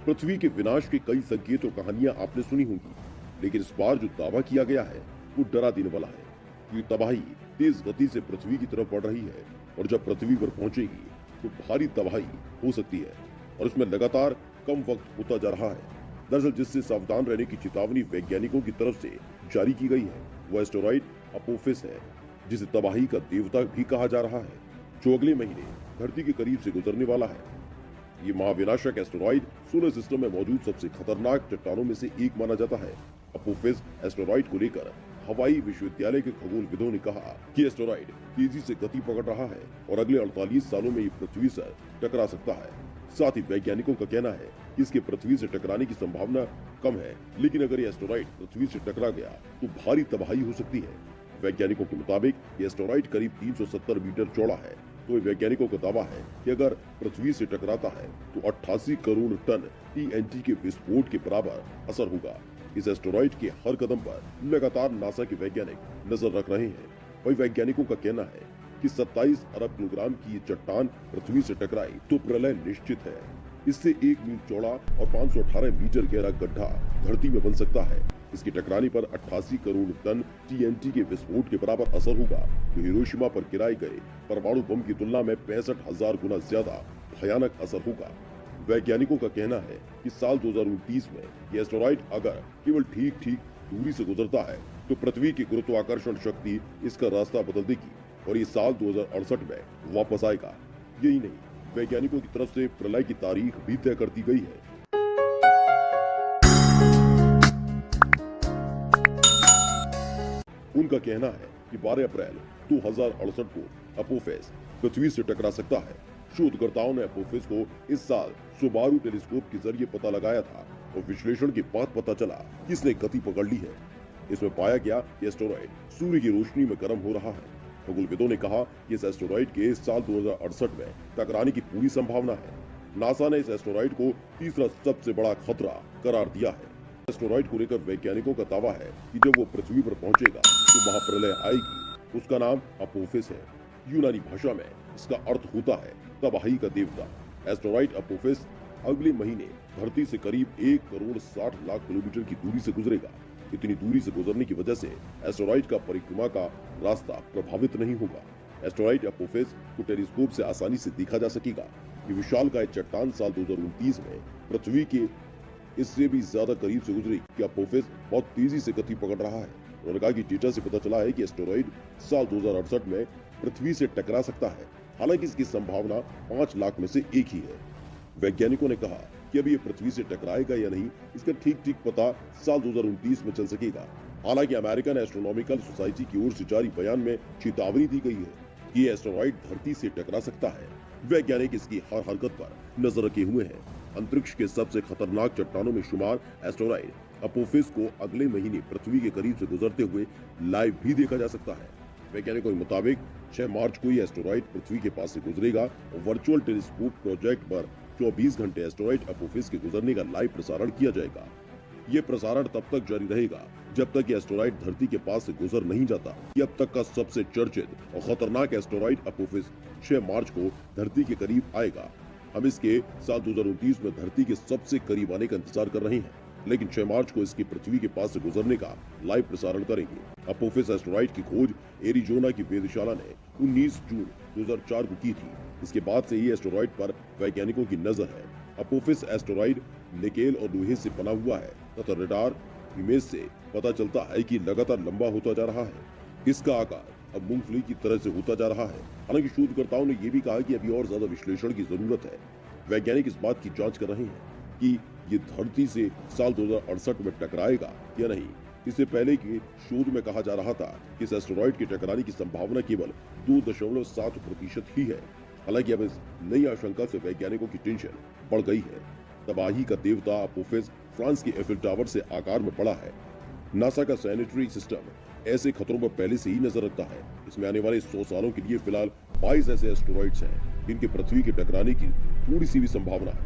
पृथ्वी के विनाश के कई संकेत और कहानियां आपने सुनी होंगी, लेकिन इस बार जो दावा किया गया है वो डरा देने वाला है। ये तबाही तेज गति से पृथ्वी की तरफ बढ़ रही है और जब पृथ्वी पर पहुंचेगी तो भारी तबाही हो सकती है और इसमें लगातार कम वक्त होता जा रहा है। दरअसल जिससे सावधान रहने की चेतावनी वैज्ञानिकों की तरफ से जारी की गई है वो एस्टेरॉइड अपोफिस है, जिसे तबाही का देवता भी कहा जा रहा है, जो अगले महीने धरती के करीब से गुजरने वाला है। ये महाविनाशक एस्टेरॉइड सोलर सिस्टम में मौजूद सबसे खतरनाक चट्टानों में से एक माना जाता है। अपोफिस एस्टेरॉइड को लेकर हवाई विश्वविद्यालय के खगोलविदों ने कहा कि एस्टेरॉइड तेजी से गति पकड़ रहा है और अगले 48 सालों में ये पृथ्वी से टकरा सकता है। साथ ही वैज्ञानिकों का कहना है कि इसके पृथ्वी से टकराने की संभावना कम है, लेकिन अगर ये एस्टेरॉइड पृथ्वी से टकरा गया तो भारी तबाही हो सकती है। वैज्ञानिकों के मुताबिक ये एस्टेरॉइड करीब 370 मीटर चौड़ा है। तो वैज्ञानिकों का दावा है कि अगर पृथ्वी से टकराता है तो 88 करोड़ टन TNT के विस्फोट के बराबर असर होगा। इस एस्टेरॉइड के हर कदम पर लगातार नासा के वैज्ञानिक नजर रख रहे हैं। वही वैज्ञानिकों का कहना है कि 27 अरब किलोग्राम की ये चट्टान पृथ्वी से टकराई तो प्रलय निश्चित है। इससे 1 मील चौड़ा और 518 मीटर गहरा गड्ढा धरती में बन सकता है। इसके टकराने पर 88 करोड़ टन TNT के विस्फोट के बराबर असर होगा, जो हिरोशिमा पर गिराए गए परमाणु बम की तुलना में 65,000 गुना ज्यादा भयानक असर होगा। वैज्ञानिकों का कहना है कि साल 2029 में यह एस्टेरॉइड अगर केवल ठीक दूरी से गुजरता है तो पृथ्वी की गुरुत्वाकर्षण शक्ति इसका रास्ता बदल देगी और ये साल 2068 में वापस आएगा। यही नहीं, वैज्ञानिकों की तरफ से प्रलय की तारीख भी तय कर दी गई है। उनका कहना है कि 12 अप्रैल 2068 को अपोफिस पृथ्वी से टकरा सकता है। शोधकर्ताओं ने अपोफिस को इस साल सुबारू टेलीस्कोप के जरिए पता लगाया था और विश्लेषण के बाद पता चला कि इसने गति पकड़ ली है। इसमें पाया गया कि एस्टेरॉइड सूर्य की रोशनी में गर्म हो रहा है। खगोलविदों ने कहा कि इस एस्टेरॉइड के साल 2068 में टकराने की पूरी संभावना है। नासा ने इस एस्टेरॉइड को तीसरा सबसे बड़ा खतरा करार दिया है। एस्टेरॉइड को लेकर वैज्ञानिकों का दावा है कि जब वो पृथ्वी पर पहुंचेगा तो महाप्रलय आएगी। उसका नाम अपोफिस है। यूनानी भाषा में इसका अर्थ होता है तबाही का देवता। एस्टेरॉइड अपोफिस अगले महीने धरती से करीब 1 करोड़ 60 लाख किलोमीटर की दूरी से गुजरेगा। इतनी दूरी से गुजरने की वजह से एस्टेरॉइड का परिक्रमा का रास्ता प्रभावित नहीं होगा। एस्टेरॉइड अपोफिस को टेलीस्कोप से आसानी से देखा जा सकेगा। ये विशालकाय चट्टान साल 2029 में पृथ्वी के इससे भी ज्यादा करीब से गुजरी कि अपोफिस बहुत तेजी से गति पकड़ रहा है। उन्होंने कहा कि डेटा से पता चला है कि एस्टेरॉइड साल 2068 में पृथ्वी से टकरा सकता है। हालांकि इसकी संभावना 5 लाख में से 1 ही है। वैज्ञानिकों ने कहा कि अभी ये पृथ्वी से टकराएगा या नहीं, इसका ठीक पता साल 2029 में चल सकेगा। हालांकि अमेरिकन एस्ट्रोनॉमिकल सोसाइटी की ओर से जारी बयान में चेतावनी दी गई है कि ये एस्टेरॉइड धरती से टकरा सकता है। वैज्ञानिक इसकी हर हरकत पर नजर रखे हुए हैं। अंतरिक्ष के सबसे खतरनाक चट्टानों में शुमार एस्टेरॉइड अपोफिस को अगले महीने पृथ्वी के करीब से गुजरते हुए लाइव भी देखा जा सकता है। वैज्ञानिकों के मुताबिक 6 मार्च को यह एस्टेरॉइड पृथ्वी के पास से गुजरेगा और वर्चुअल टेलीस्कोप प्रोजेक्ट पर 24 घंटे एस्टेरॉइड अपोफिस के गुजरने का लाइव प्रसारण किया जाएगा। ये प्रसारण तब तक जारी रहेगा जब तक ये एस्टेरॉइड धरती के पास से गुजर नहीं जाता। ये अब तक का सबसे चर्चित और खतरनाक एस्टेरॉइड अपोफिस 6 मार्च को धरती के करीब आएगा। हम इसके साल 2029 में धरती के सबसे करीब आने का इंतजार कर रहे हैं, लेकिन 6 मार्च को इसकी पृथ्वी के पास से गुजरने का लाइव प्रसारण करेंगे। अपोफिस एस्टेरॉइड की खोज एरिजोना की वेधशाला ने 19 जून 2004 को की थी। इसके बाद से ये एस्टेरॉइड पर वैज्ञानिकों की नजर है। अपोफिस एस्टेरॉइड निकेल और लोहे से बना हुआ है तथा रडार इमेज से पता चलता है कि लगातार लंबा होता जा रहा है। इसका आकार अब मूंगफली की तरह से होता जा रहा है। हालांकि शोधकर्ताओं ने यह भी कहा कि अभी और ज्यादा विश्लेषण की जरूरत है। वैज्ञानिक इस बात की जांच कर रहे हैं कि ये धरती से साल 2068 में टकराएगा या नहीं। इससे पहले की शोध में कहा जा रहा था कि इस एस्टेरॉइड के टकराने की संभावना केवल 2.7% ही है। हालांकि अब इस नई आशंका से वैज्ञानिकों की टेंशन बढ़ गई है। तबाही का देवता अपोफिस फ्रांस के एफिल टावर से आकार में बड़ा है। नासा का सैनिटरी सिस्टम ऐसे खतरों पर पहले से ही नजर रखता है। इसमें आने वाले 100 सालों के लिए फिलहाल 22 ऐसे एस्टेरॉइड्स हैं जिनके पृथ्वी के टकराने की थोड़ी सी भी संभावना है।